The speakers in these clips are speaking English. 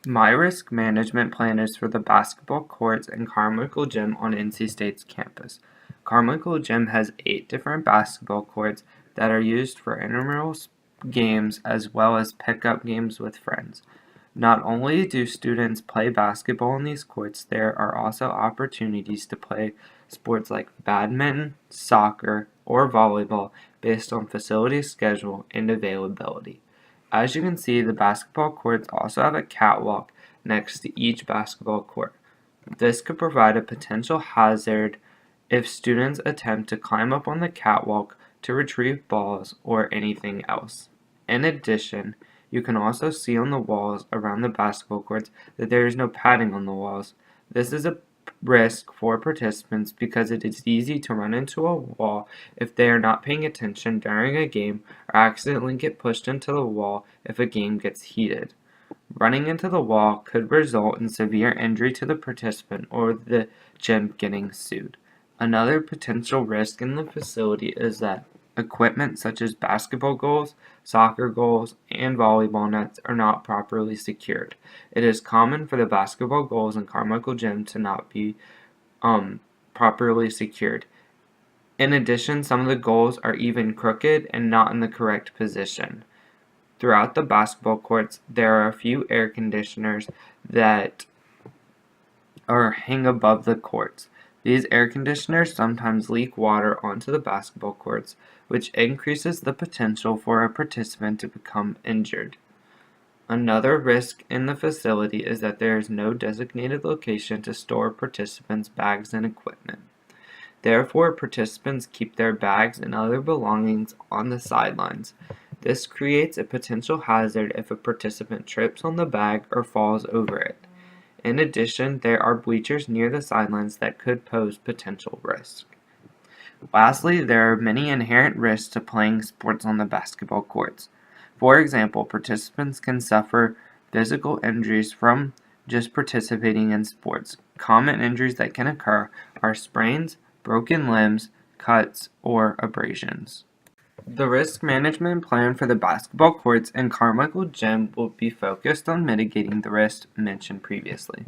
My risk management plan is for the basketball courts and Carmichael Gym on NC State's campus. Carmichael Gym has 8 different basketball courts that are used for intramural games as well as pickup games with friends. Not only do students play basketball on these courts, there are also opportunities to play sports like badminton, soccer, or volleyball based on facility schedule and availability. As you can see, the basketball courts also have a catwalk next to each basketball court. This could provide a potential hazard if students attempt to climb up on the catwalk to retrieve balls or anything else. In addition, you can also see on the walls around the basketball courts that there is no padding on the walls. This is a risk for participants because it is easy to run into a wall if they are not paying attention during a game or accidentally get pushed into the wall if a game gets heated. Running into the wall could result in severe injury to the participant or the gym getting sued. Another potential risk in the facility is that equipment such as basketball goals, soccer goals, and volleyball nets are not properly secured. It is common for the basketball goals in Carmichael Gym to not be properly secured. In addition, some of the goals are even crooked and not in the correct position. Throughout the basketball courts, there are a few air conditioners that hang above the courts. These air conditioners sometimes leak water onto the basketball courts, which increases the potential for a participant to become injured. Another risk in the facility is that there is no designated location to store participants' bags and equipment. Therefore, participants keep their bags and other belongings on the sidelines. This creates a potential hazard if a participant trips on the bag or falls over it. In addition, there are bleachers near the sidelines that could pose potential risk. Lastly, there are many inherent risks to playing sports on the basketball courts. For example, participants can suffer physical injuries from just participating in sports. Common injuries that can occur are sprains, broken limbs, cuts, or abrasions. The risk management plan for the basketball courts and Carmichael Gym will be focused on mitigating the risks mentioned previously.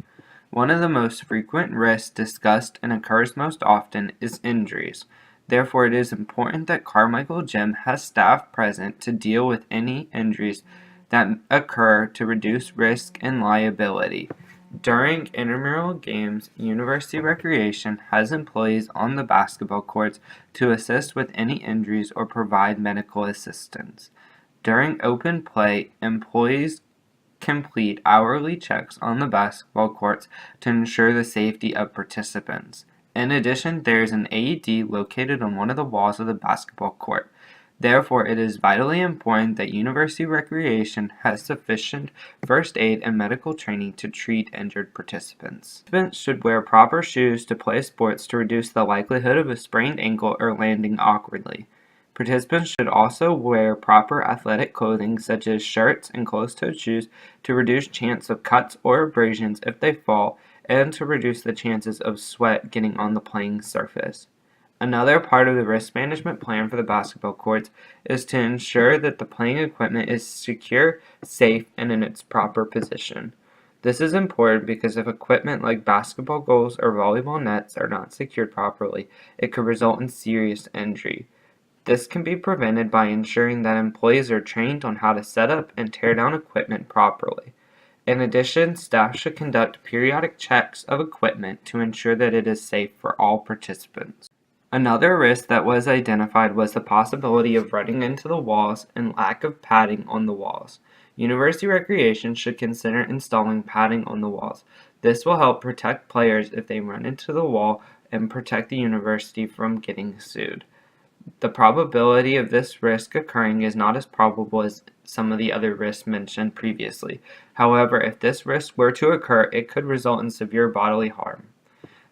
One of the most frequent risks discussed and occurs most often is injuries. Therefore, it is important that Carmichael Gym has staff present to deal with any injuries that occur to reduce risk and liability. During intramural games, University Recreation has employees on the basketball courts to assist with any injuries or provide medical assistance. During open play, employees complete hourly checks on the basketball courts to ensure the safety of participants. In addition, there is an AED located on one of the walls of the basketball court. Therefore, it is vitally important that University Recreation has sufficient first aid and medical training to treat injured participants. Participants should wear proper shoes to play sports to reduce the likelihood of a sprained ankle or landing awkwardly. Participants should also wear proper athletic clothing such as shirts and closed-toed shoes to reduce chance of cuts or abrasions if they fall and to reduce the chances of sweat getting on the playing surface. Another part of the risk management plan for the basketball courts is to ensure that the playing equipment is secure, safe, and in its proper position. This is important because if equipment like basketball goals or volleyball nets are not secured properly, it could result in serious injury. This can be prevented by ensuring that employees are trained on how to set up and tear down equipment properly. In addition, staff should conduct periodic checks of equipment to ensure that it is safe for all participants. Another risk that was identified was the possibility of running into the walls and lack of padding on the walls. University Recreation should consider installing padding on the walls. This will help protect players if they run into the wall and protect the university from getting sued. The probability of this risk occurring is not as probable as some of the other risks mentioned previously. However, if this risk were to occur, it could result in severe bodily harm.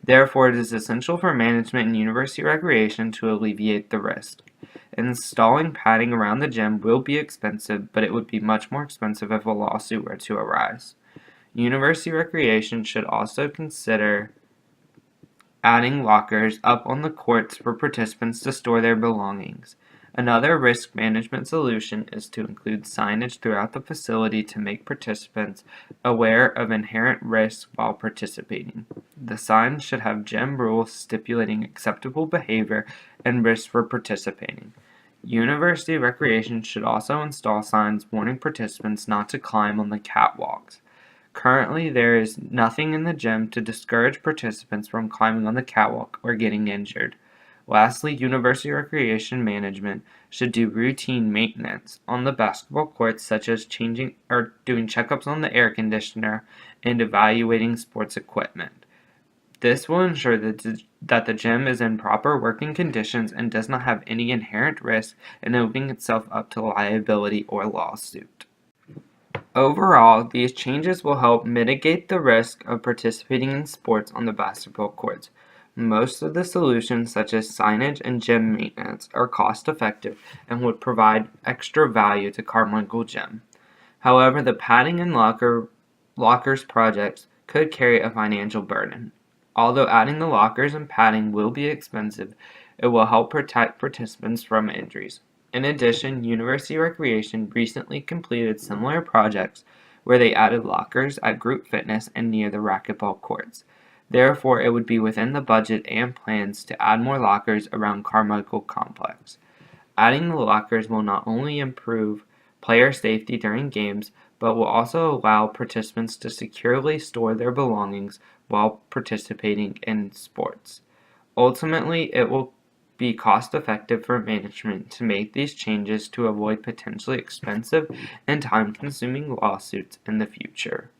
Therefore, it is essential for management and University Recreation to alleviate the risk. Installing padding around the gym will be expensive, but it would be much more expensive if a lawsuit were to arise. University Recreation should also consider adding lockers up on the courts for participants to store their belongings. Another risk management solution is to include signage throughout the facility to make participants aware of inherent risks while participating. The signs should have gym rules stipulating acceptable behavior and risks for participating. University recreation should also install signs warning participants not to climb on the catwalks. Currently, there is nothing in the gym to discourage participants from climbing on the catwalk or getting injured. Lastly, university recreation management should do routine maintenance on the basketball courts, such as changing or doing checkups on the air conditioner and evaluating sports equipment. This will ensure that the gym is in proper working conditions and does not have any inherent risk in opening itself up to liability or lawsuit. Overall, these changes will help mitigate the risk of participating in sports on the basketball courts. Most of the solutions, such as signage and gym maintenance, are cost-effective and would provide extra value to Carmichael Gym. However, the padding and lockers projects could carry a financial burden. Although adding the lockers and padding will be expensive, it will help protect participants from injuries. In addition, University Recreation recently completed similar projects where they added lockers at group fitness and near the racquetball courts. Therefore, it would be within the budget and plans to add more lockers around Carmichael Complex. Adding the lockers will not only improve player safety during games, but will also allow participants to securely store their belongings while participating in sports. Ultimately, it will be cost-effective for management to make these changes to avoid potentially expensive and time-consuming lawsuits in the future.